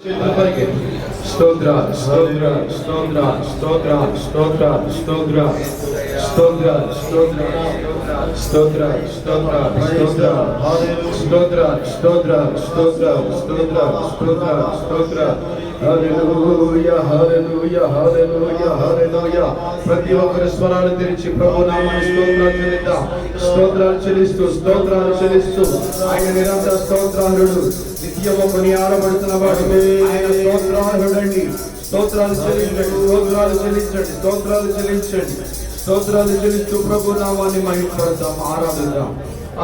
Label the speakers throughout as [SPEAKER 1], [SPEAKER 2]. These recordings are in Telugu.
[SPEAKER 1] స్తోత్ర స్తోత్ర స్తోత్ర స్తోత్ర స్తోత్ర స్తోత్ర స్తోత్ర స్తోత్ర స్తోత్ర స్తోత్ర స్తోత్ర స్తోత్ర స్తోత్ర స్తోత్ర స్తోత్ర స్తోత్ర స్తోత్ర హల్లెలూయా హల్లెలూయా హల్లెలూయా హల్లెలూయా. ప్రతి ఒక్కరి స్వరాలు తెరిచి ప్రభు నామమున స్తోత్రాలు చెల్లిద్దాం. స్తోత్రాలు చెల్లిస్తూ స్తోత్రాలు చెల్లిస్తూ ఆయన నిరంతర స్తోత్రార్హుడు, నిత్యము కొనియాడబడుతున్న వాడు. ఆయన స్తోత్రార్హుడండి. స్తోత్రాలు చెల్లించండి, స్తోత్రాలు చెల్లించండి, స్తోత్రాలు చెల్లించండి, స్తోత్రాలు చెల్లిస్తూ ప్రభు నామాన్ని మహిమపడతాం, ఆరాధిద్దాం.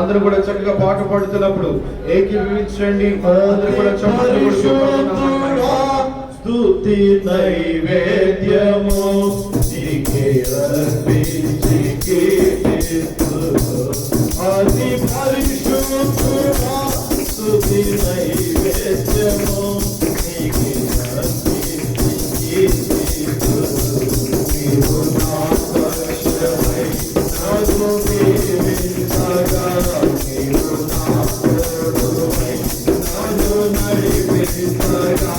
[SPEAKER 1] అందరూ కూడా చక్కగా పాట పాడుతున్నప్పుడు ఏకీభవించండి. అందరూ కూడా చప్పట్లు కొడుతూ
[SPEAKER 2] స్తుతి నైవేద్యము నీకే అర్పించి కీర్తిస్తును. అతి పరిశుద్ధుడా స్తుతి నైవేద్యము నీకే అర్పించి కీర్తిస్తును. నీవు నా పక్షమై నన్ను దీవించగా, నీవు నా తోడువై నన్ను నడిపించగా,